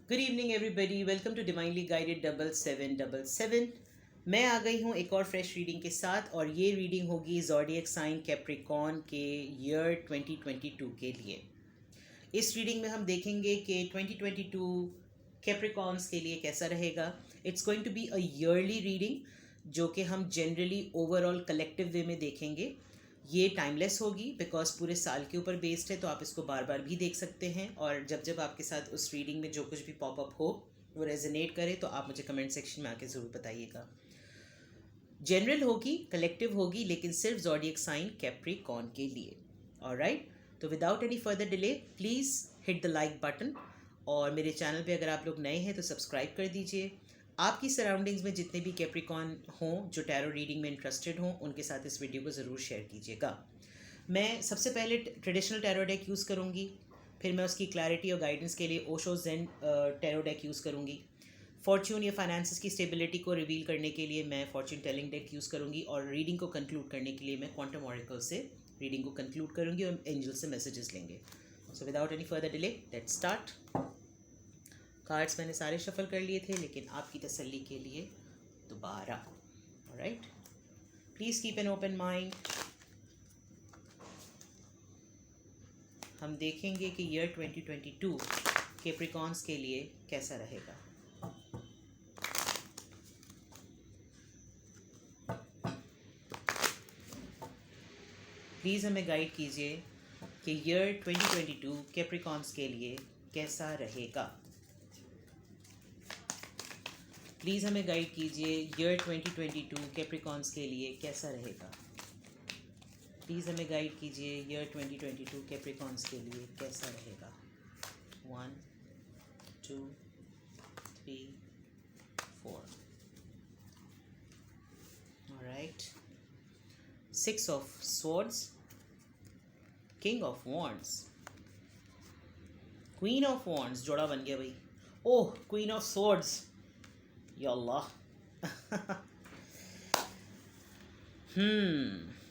Good evening everybody, welcome to divinely guided 7777। मैं आ गई हूँ एक और फ्रेश रीडिंग के साथ, और ये रीडिंग होगी ज़ोडिएक साइन कैप्रिकॉर्न के ईयर 2022 के लिए। इस रीडिंग में हम देखेंगे कि 2022 कैप्रिकॉर्न्स के लिए कैसा रहेगा। It's going to be a yearly reading जो कि हम जनरली ओवरऑल कलेक्टिव वे में देखेंगे। ये टाइमलेस होगी बिकॉज पूरे साल के ऊपर बेस्ड है, तो आप इसको बार बार भी देख सकते हैं। और जब जब आपके साथ उस रीडिंग में जो कुछ भी पॉपअप हो वो रेजोनेट करे तो आप मुझे कमेंट सेक्शन में आके ज़रूर बताइएगा। जनरल होगी, कलेक्टिव होगी, लेकिन सिर्फ ज़ोडिएक साइन कैप्रिकॉर्न के लिए। ऑलराइट, तो without any further delay please hit the like button, और मेरे चैनल पे अगर आप लोग नए हैं तो सब्सक्राइब कर दीजिए। आपकी सराउंडिंग्स में जितने भी कैप्रिकॉर्न हों जो टैरो रीडिंग में इंटरेस्टेड हों, उनके साथ इस वीडियो को ज़रूर शेयर कीजिएगा। मैं सबसे पहले ट्रेडिशनल टैरो डेक यूज़ करूँगी, फिर मैं उसकी क्लैरिटी और गाइडेंस के लिए Osho zen tarot deck use करूँगी। फॉर्च्यून या फाइनेंसेस की स्टेबिलिटी को रिवील करने के लिए मैं फॉर्च्यून टेलिंग डेक यूज़ करूँगी, और रीडिंग को कंक्लूड करने के लिए मैं क्वांटम ऑरेकल से रीडिंग को कंक्लूड करूँगी और एंजल से मैसेजेस लेंगे। So without any further delay let's start. Cards मैंने सारे शफल कर लिए थे, लेकिन आपकी तसल्ली के लिए दोबारा। Alright, please keep an open mind. हम देखेंगे कि ईयर 2022 कैप्रिकॉर्न्स के लिए कैसा रहेगा। प्लीज़ हमें गाइड कीजिए कि ईयर 2022 कैप्रिकॉर्न्स के लिए कैसा रहेगा। प्लीज़ हमें गाइड कीजिए ईयर 2022 कैप्रिकॉर्न्स के लिए कैसा रहेगा। प्लीज़ हमें गाइड कीजिए ईयर 2022 कैप्रिकॉर्न्स के लिए कैसा रहेगा। 1 2 3 4। Alright, 6 of swords, king of wands, queen of wands, जोड़ा बन गया भाई। ओह, क्वीन ऑफ स्वॉर्ड्स, या अल्लाह।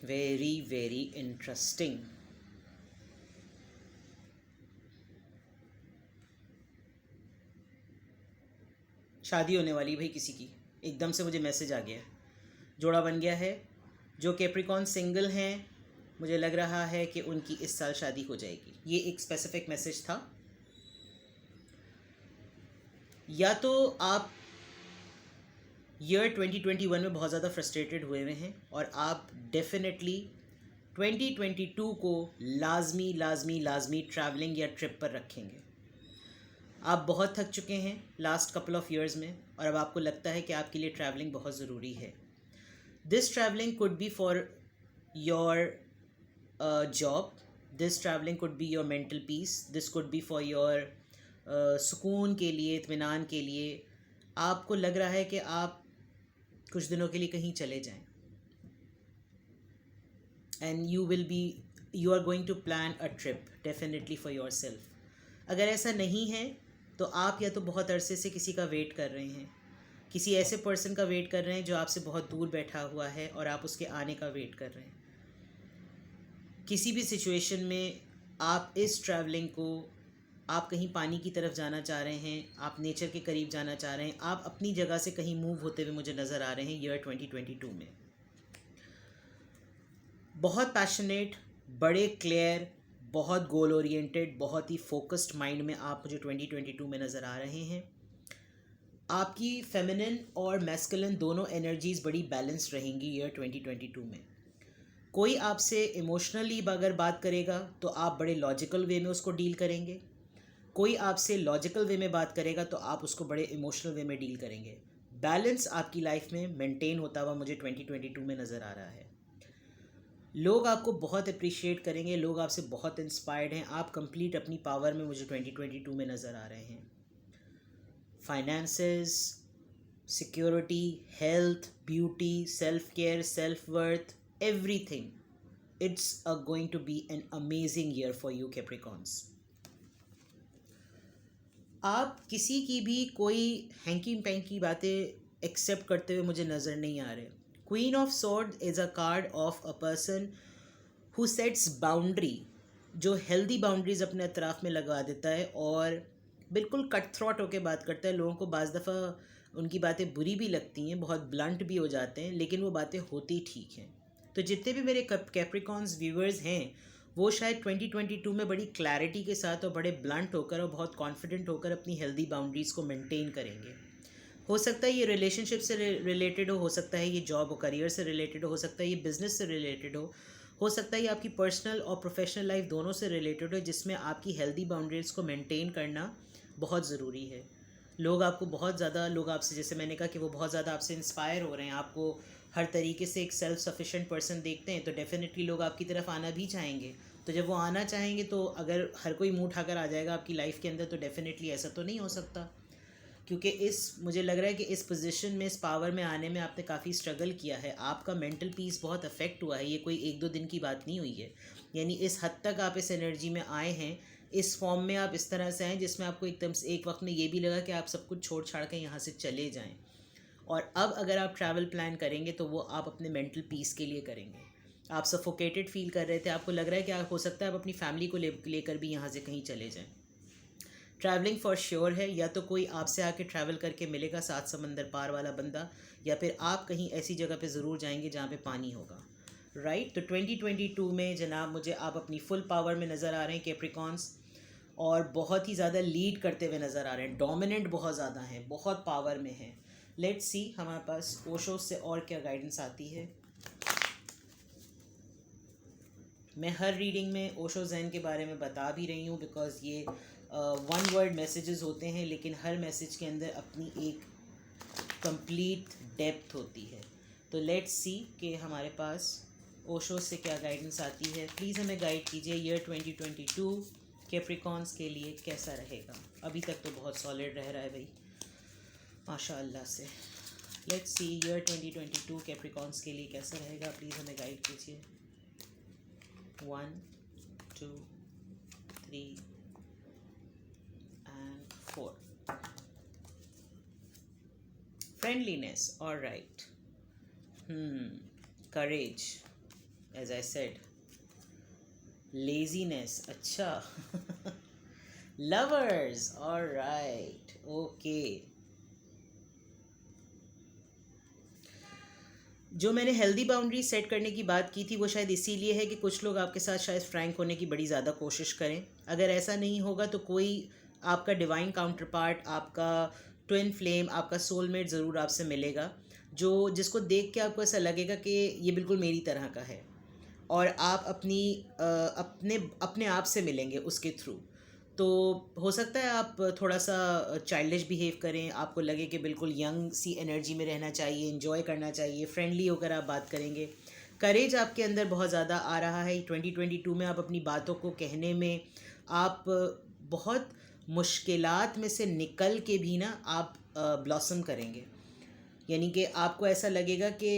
Very very interesting. शादी होने वाली भाई किसी की, एकदम से मुझे मैसेज आ गया, जोड़ा बन गया है। जो कैप्रिकॉर्न सिंगल हैं, मुझे लग रहा है कि उनकी इस साल शादी हो जाएगी। ये एक स्पेसिफिक मैसेज था। या तो आप ईयर 2021 में बहुत ज़्यादा फ्रस्ट्रेटेड हुए हुए हैं, और आप डेफिनेटली 2022 को लाजमी लाजमी लाजमी ट्रैवलिंग या ट्रिप पर रखेंगे। आप बहुत थक चुके हैं लास्ट कपल ऑफ ईयर्स में, और अब आपको लगता है कि आपके लिए ट्रैवलिंग बहुत ज़रूरी है। This travelling could be for your job, this travelling could be your mental peace, this could be for your सुकून के लिए, इत्मीनान के लिए। आपको लग रहा है कि आप कुछ दिनों के लिए कहीं चले जाएं, and you are going to plan a trip definitely for yourself. अगर ऐसा नहीं है तो आप या तो बहुत अरसे से किसी का वेट कर रहे हैं, किसी ऐसे पर्सन का वेट कर रहे हैं जो आपसे बहुत दूर बैठा हुआ है, और आप उसके आने का वेट कर रहे हैं। किसी भी सिचुएशन में आप इस ट्रैवलिंग को, आप कहीं पानी की तरफ जाना चाह रहे हैं, आप नेचर के करीब जाना चाह रहे हैं, आप अपनी जगह से कहीं मूव होते हुए मुझे नज़र आ रहे हैं ईयर 2022 में। बहुत पैशनेट, बड़े क्लियर, बहुत गोल ओरिएंटेड, बहुत ही फोकस्ड माइंड में आप मुझे 2022 में नज़र आ रहे हैं। आपकी फेमिनिन और मैस्कुलिन दोनों एनर्जीज़ बड़ी बैलेंस्ड रहेंगी ईयर 2022 में। कोई आपसे इमोशनली अगर बात करेगा तो आप बड़े लॉजिकल वे में उसको डील करेंगे, कोई आपसे लॉजिकल वे में बात करेगा तो आप उसको बड़े इमोशनल वे में डील करेंगे। बैलेंस आपकी लाइफ में मेंटेन होता हुआ मुझे 2022 में नज़र आ रहा है। लोग आपको बहुत अप्रिशिएट करेंगे, लोग आपसे बहुत इंस्पायर्ड हैं, आप कंप्लीट अपनी पावर में मुझे 2022 में नज़र आ रहे हैं। Finances, security, health, beauty, self care, self worth, everything, it's going to be an amazing year for you Capricorns। आप किसी की भी कोई हैंकी पैंकी बातें एक्सेप्ट करते हुए मुझे नज़र नहीं आ रहे। Queen of sword is a card of a person who sets boundary, जो हेल्दी बाउंड्रीज अपने अतराफ़ में लगा देता है, और बिल्कुल कट थ्रॉट होकर बात करता है। लोगों को बाज़ दफ़ा उनकी बातें बुरी भी लगती हैं, बहुत ब्लंट भी हो जाते हैं, लेकिन वो बातें होती ठीक हैं। तो जितने भी मेरे कैप्रिकॉन्स व्यूवर्स हैं, वो शायद 2022 में बड़ी क्लैरिटी के साथ और बड़े ब्लंट होकर और बहुत कॉन्फिडेंट होकर अपनी हेल्दी बाउंड्रीज़ को मेंटेन करेंगे। हो सकता है ये रिलेशनशिप से रिलेटेड हो सकता है ये जॉब और करियर से रिलेटेड हो सकता है ये बिज़नेस से रिलेटेड हो सकता है ये आपकी पर्सनल और प्रोफेशनल लाइफ दोनों से रिलेटेड हो, जिसमें आपकी हेल्दी बाउंड्रीज़ को मेंटेन करना बहुत ज़रूरी है। लोग आपसे, जैसे मैंने कहा कि वो बहुत ज़्यादा आपसे इंस्पायर हो रहे हैं, आपको हर तरीके से एक सेल्फ सफिशेंट पर्सन देखते हैं, तो डेफिनेटली लोग आपकी तरफ आना भी चाहेंगे। तो जब वो आना चाहेंगे तो अगर हर कोई मुंह उठाकर आ जाएगा आपकी लाइफ के अंदर, तो डेफिनेटली ऐसा तो नहीं हो सकता। क्योंकि मुझे लग रहा है कि इस पोजीशन में, इस पावर में आने में आपने काफ़ी स्ट्रगल किया है, आपका मेंटल पीस बहुत अफेक्ट हुआ है। ये कोई एक दो दिन की बात नहीं हुई है, यानी इस हद तक आप इस एनर्जी में आए हैं, इस फॉर्म में आप इस तरह से आए जिसमें आपको एकदम से एक वक्त में ये भी लगा कि आप सब कुछ छोड़ छाड़ के यहाँ से चले जाएं। और अब अगर आप ट्रैवल प्लान करेंगे तो वो आप अपने मेंटल पीस के लिए करेंगे। आप सफोकेटेड फील कर रहे थे, आपको लग रहा है कि हो सकता है आप अपनी फैमिली को लेकर भी यहाँ से कहीं चले जाएं। ट्रैवलिंग फॉर श्योर है, या तो कोई आपसे आके ट्रैवल करके मिलेगा, सात समंदर पार वाला बंदा, या फिर आप कहीं ऐसी जगह पे ज़रूर जाएंगे जहाँ पे पानी होगा। राइट। तो 2022 में जनाब मुझे आप अपनी फुल पावर में नज़र आ रहे हैं कैप्रिकॉन्स, और बहुत ही ज़्यादा लीड करते हुए नज़र आ रहे हैं, डोमिनेंट बहुत ज़्यादा हैं, बहुत पावर में हैं। लेट्स सी हमारे पास ओशो से और क्या गाइडेंस आती है। मैं हर रीडिंग में ओशो ज़ैन के बारे में बता भी रही हूँ, बिकॉज ये वन वर्ड मैसेजेस होते हैं, लेकिन हर मैसेज के अंदर अपनी एक कंप्लीट डेप्थ होती है। तो लेट्स सी कि हमारे पास ओशो से क्या गाइडेंस आती है। प्लीज़ हमें गाइड कीजिए, ईयर 2022 कैप्रिकॉन्स के लिए कैसा रहेगा। अभी तक तो बहुत सॉलिड रह रहा है भाई, माशाअल्लाह से। लेट्स सी ईयर 2022 कैप्रिकॉन्स के लिए कैसा रहेगा, प्लीज़ हमें गाइड कीजिए। 1 2 3 and 4. Friendliness, all right. Courage, as I said. Laziness, अच्छा. Lovers, all right. Okay. जो मैंने हेल्दी बाउंड्री सेट करने की बात की थी वो शायद इसीलिए है कि कुछ लोग आपके साथ शायद फ्रैंक होने की बड़ी ज़्यादा कोशिश करें। अगर ऐसा नहीं होगा तो कोई आपका डिवाइन काउंटर पार्ट, आपका ट्विन फ्लेम, आपका सोलमेट ज़रूर आपसे मिलेगा, जिसको देख के आपको ऐसा लगेगा कि ये बिल्कुल मेरी तरह का है, और आप अपने आप से मिलेंगे उसके थ्रू। तो हो सकता है आप थोड़ा सा चाइल्डिश बिहेव करें, आपको लगे कि बिल्कुल यंग सी एनर्जी में रहना चाहिए, एंजॉय करना चाहिए, फ्रेंडली होकर आप बात करेंगे। करेज आपके अंदर बहुत ज़्यादा आ रहा है 2022 में। आप अपनी बातों को कहने में, आप बहुत मुश्किलात में से निकल के भी ना आप ब्लॉसम करेंगे। यानी कि आपको ऐसा लगेगा कि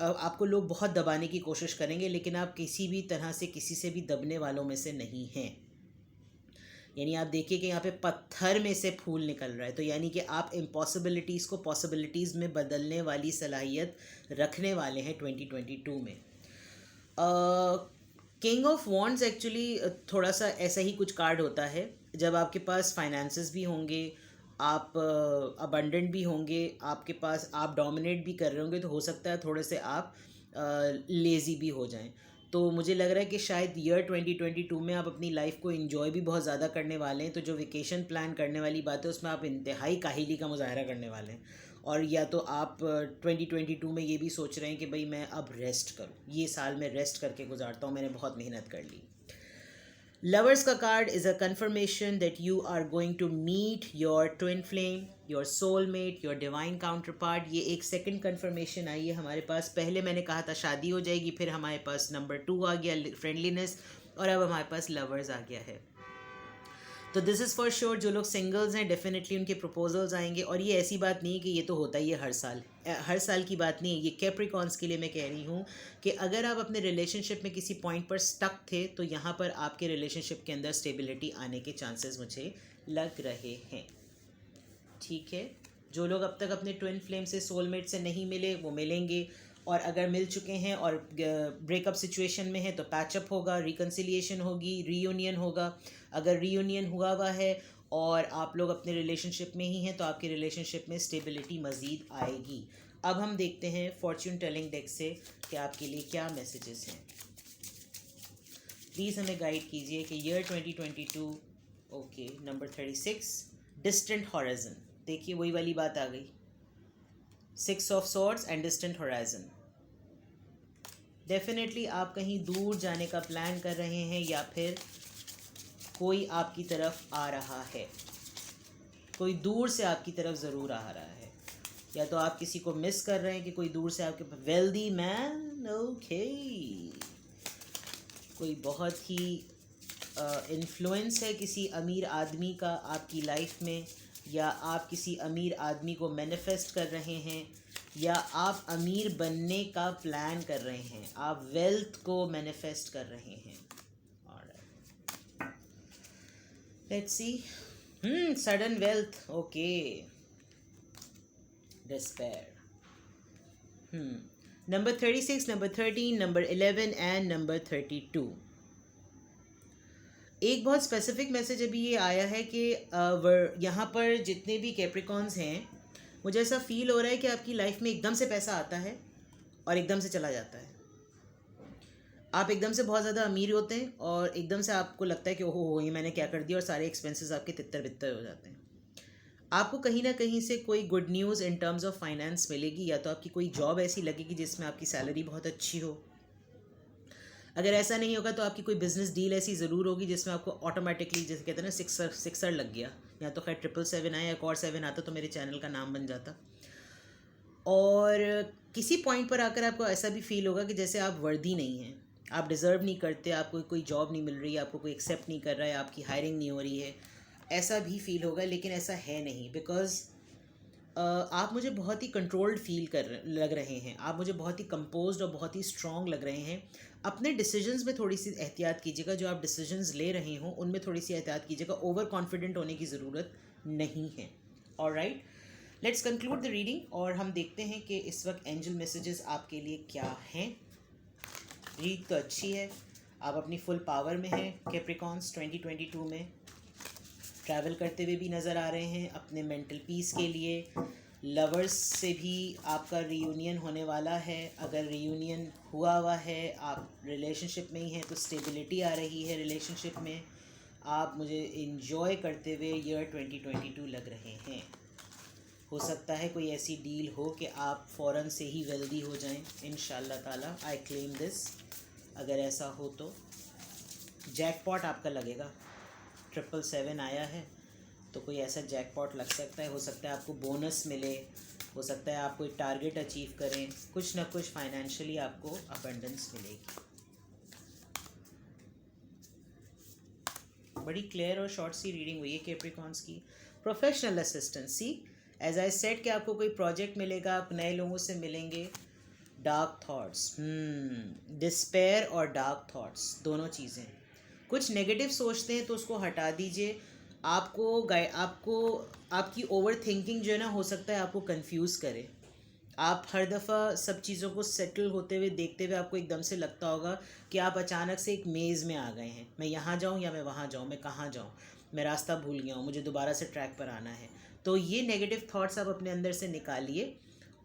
आपको लोग बहुत दबाने की कोशिश करेंगे, लेकिन आप किसी भी तरह से किसी से भी दबने वालों में से नहीं हैं। यानी आप देखिए कि यहाँ पे पत्थर में से फूल निकल रहा है, तो यानी कि आप इम्पॉसिबिलिटीज़ को पॉसिबिलिटीज़ में बदलने वाली सलाहियत रखने वाले हैं 2022 में। किंग ऑफ वॉन्ड्स एक्चुअली थोड़ा सा ऐसा ही कुछ कार्ड होता है। जब आपके पास फाइनेंसेस भी होंगे, आप अबंडेंट भी होंगे, आपके पास आप डोमिनेट भी कर रहे होंगे, तो हो सकता है थोड़े से आप लेज़ी भी हो जाएं। तो मुझे लग रहा है कि शायद ईयर 2022 में आप अपनी लाइफ को एंजॉय भी बहुत ज़्यादा करने वाले हैं। तो जो वेकेशन प्लान करने वाली बात है उसमें आप इंतहाई काहिली का मुजाहरा करने वाले हैं, और या तो आप 2022 में ये भी सोच रहे हैं कि भाई मैं अब रेस्ट करूँ, ये साल में रेस्ट करके गुजारता हूँ, मैंने बहुत मेहनत कर ली। Lovers का card is a confirmation that you are going to meet your twin flame, your soulmate, your divine counterpart. ये एक सेकंड confirmation आई है हमारे पास। पहले मैंने कहा था शादी हो जाएगी, फिर हमारे पास नंबर 2 आ गया फ्रेंडलीनेस, और अब हमारे पास लवर्स आ गया है। तो दिस इज़ फॉर श्योर। जो लोग सिंगल्स हैं डेफिनेटली उनके प्रपोजल्स आएंगे, और ये ऐसी बात नहीं है कि ये तो होता ही है हर साल की बात नहीं है। ये कैप्रिकॉन्स के लिए मैं कह रही हूँ कि अगर आप अपने रिलेशनशिप में किसी पॉइंट पर स्टक थे, तो यहाँ पर आपके रिलेशनशिप के अंदर स्टेबिलिटी आने के चांसेस मुझे लग रहे हैं। ठीक है, जो लोग अब तक अपने ट्विन फ्लेम से, सोलमेट से नहीं मिले, वो मिलेंगे, और अगर मिल चुके हैं और ब्रेकअप सिचुएशन में है तो पैचअप होगा, रिकन्सिलिएशन होगी, रीयूनियन होगा। अगर रीयूनियन हुआ है और आप लोग अपने रिलेशनशिप में ही हैं तो आपके रिलेशनशिप में स्टेबिलिटी मज़ीद आएगी। अब हम देखते हैं फॉर्च्यून टेलिंग डेक से कि आपके लिए क्या मैसेजेस हैं। प्लीज़ हमें गाइड कीजिए कि year 2022, okay, number 36, distant horizon. देखिए वही वाली बात आ गई, 6 of swords and distant horizon. Definitely आप कहीं दूर जाने का प्लान कर रहे हैं या फिर कोई आपकी तरफ आ रहा है, कोई दूर से आपकी तरफ ज़रूर आ रहा है, या तो आप किसी को मिस कर रहे हैं कि कोई दूर से आपके वेल्दी मैन, ओके, कोई बहुत ही इन्फ्लुएंस है किसी अमीर आदमी का आपकी लाइफ में, या आप किसी अमीर आदमी को मैनिफेस्ट कर रहे हैं, या आप अमीर बनने का प्लान कर रहे हैं, आप वेल्थ को मैनिफेस्ट कर रहे हैं। Let's see, sudden wealth, okay, despair. Number 36, number 13, number 11 and number 32। एक बहुत स्पेसिफिक मैसेज अभी ये आया है कि यहाँ पर जितने भी कैप्रिकॉन्स हैं, मुझे ऐसा फील हो रहा है कि आपकी लाइफ में एकदम से पैसा आता है और एकदम से चला जाता है। आप एकदम से बहुत ज़्यादा अमीर होते हैं और एकदम से आपको लगता है कि ओहो ये मैंने क्या कर दिया, और सारे एक्सपेंसेस आपके तितर बितर हो जाते हैं। आपको कहीं ना कहीं से कोई good news in terms of finance मिलेगी, या तो आपकी कोई जॉब ऐसी लगेगी जिसमें आपकी सैलरी बहुत अच्छी हो। अगर ऐसा नहीं होगा तो आपकी कोई बिजनेस डील ऐसी ज़रूर होगी जिसमें आपको ऑटोमेटिकली, जैसे कहते हैं ना, सिक्सर लग गया, या तो खैर 777 आया, एक और 7 आता तो मेरे चैनल का नाम बन जाता। और किसी पॉइंट पर आकर आपको ऐसा भी फील होगा कि जैसे आप वर्दी नहीं हैं, आप डिज़र्व नहीं करते, आपको कोई जॉब नहीं मिल रही है, आपको कोई एक्सेप्ट नहीं कर रहा है, आपकी हायरिंग नहीं हो रही है, ऐसा भी फील होगा। लेकिन ऐसा है नहीं, बिकॉज़ आप मुझे बहुत ही कंट्रोल्ड फील लग रहे हैं, आप मुझे बहुत ही कंपोज्ड और बहुत ही स्ट्रॉन्ग लग रहे हैं। अपने डिसीजंस में थोड़ी सी एहतियात कीजिएगा, जो आप डिसीजंस ले रहे हों उनमें थोड़ी सी एहतियात कीजिएगा, ओवर कॉन्फिडेंट होने की ज़रूरत नहीं है। Alright, let's conclude the reading और हम देखते हैं कि इस वक्त एंजल मैसेजेस आपके लिए क्या हैं। रीड तो अच्छी है, आप अपनी फुल पावर में हैं कैप्रिकॉन्स। 2022 में ट्रैवल करते हुए भी नज़र आ रहे हैं अपने मेंटल पीस के लिए। लवर्स से भी आपका रीयूनियन होने वाला है। अगर रीयूनियन हुआ है, आप रिलेशनशिप में ही हैं तो स्टेबिलिटी आ रही है रिलेशनशिप में। आप मुझे इन्जॉय करते हुए ईयर 2022 लग रहे हैं। हो सकता है कोई ऐसी डील हो कि आप फ़ौरन से ही वेल्दी हो जाएं, इंशाल्लाह ताला, आई क्लेम दिस। अगर ऐसा हो तो जैकपॉट आपका लगेगा, 777 आया है तो कोई ऐसा जैकपॉट लग सकता है। हो सकता है आपको बोनस मिले, हो सकता है आप कोई टारगेट अचीव करें, कुछ ना कुछ फाइनेंशियली आपको अबंडेंस मिलेगी। बड़ी क्लियर और शॉर्ट सी रीडिंग हुई है कैप्रिकॉन्स की। Professional assistancy, as I said कि आपको कोई प्रोजेक्ट मिलेगा, आप नए लोगों से मिलेंगे। डार्क थॉट्स, डिस्पेयर और डार्क थॉट्स दोनों चीज़ें। कुछ नेगेटिव सोचते हैं तो उसको हटा दीजिए। आपको आपकी ओवर थिंकिंग जो है ना, हो सकता है आपको कंफ्यूज करे। आप हर दफ़ा सब चीज़ों को सेटल होते हुए देखते हुए आपको एकदम से लगता होगा कि आप अचानक से एक मेज़ में आ गए हैं। मैं यहाँ जाऊँ या मैं वहाँ जाऊँ, मैं कहाँ जाऊँ, मैं रास्ता भूल गया हूँ, मुझे दोबारा से ट्रैक पर आना है। तो ये नेगेटिव थॉट्स आप अपने अंदर से निकालिए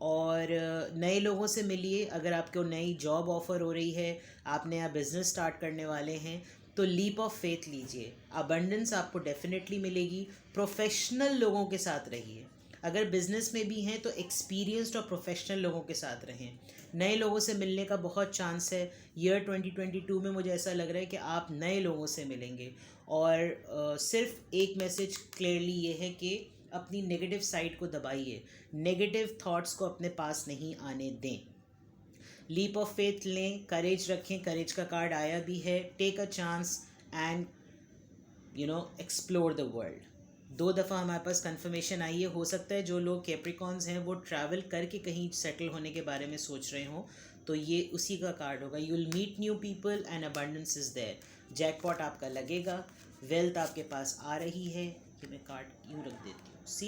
और नए लोगों से मिलिए। अगर आपको नई जॉब ऑफ़र हो रही है, आप नया बिज़नेस स्टार्ट करने वाले हैं, तो लीप ऑफ फेथ लीजिए। अबंडेंस आपको डेफिनेटली मिलेगी। प्रोफेशनल लोगों के साथ रहिए। अगर बिज़नेस में भी हैं तो एक्सपीरियंस्ड और प्रोफेशनल लोगों के साथ रहें। नए लोगों से मिलने का बहुत चांस है। ईयर 2022 में मुझे ऐसा लग रहा है कि आप नए लोगों से मिलेंगे। और सिर्फ एक मैसेज क्लियरली ये है कि अपनी नेगेटिव साइड को दबाइए, नेगेटिव थॉट्स को अपने पास नहीं आने दें। लीप ऑफ फेथ लें, करेज रखें, करेज का कार्ड आया भी है। Take a chance and explore the world. 2 दफ़ा हमारे पास कंफर्मेशन आई है। हो सकता है जो लोग कैप्रिकॉन्स हैं वो ट्रैवल करके कहीं सेटल होने के बारे में सोच रहे हों, तो ये उसी का कार्ड होगा। You will meet new people and abundance is there. Jackpot आपका लगेगा, वेल्थ आपके पास आ रही है। कि मैं कार्ड यूँ रख देती हूँ, सी।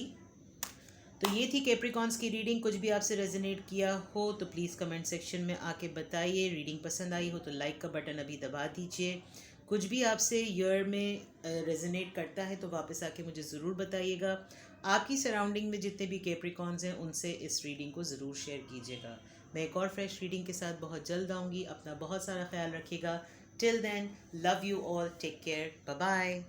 तो ये थी कैप्रिकॉन्स की रीडिंग। कुछ भी आपसे रेजोनेट किया हो तो प्लीज़ कमेंट सेक्शन में आके बताइए। रीडिंग पसंद आई हो तो लाइक का बटन अभी दबा दीजिए। कुछ भी आपसे ईयर में रेजोनेट करता है तो वापस आके मुझे ज़रूर बताइएगा। आपकी सराउंडिंग में जितने भी कैप्रिकॉन्स हैं उनसे इस रीडिंग को ज़रूर शेयर कीजिएगा। मैं एक और फ्रेश रीडिंग के साथ बहुत जल्द आऊँगी। अपना बहुत सारा ख्याल रखिएगा। Till then, love you all, take care, bye bye.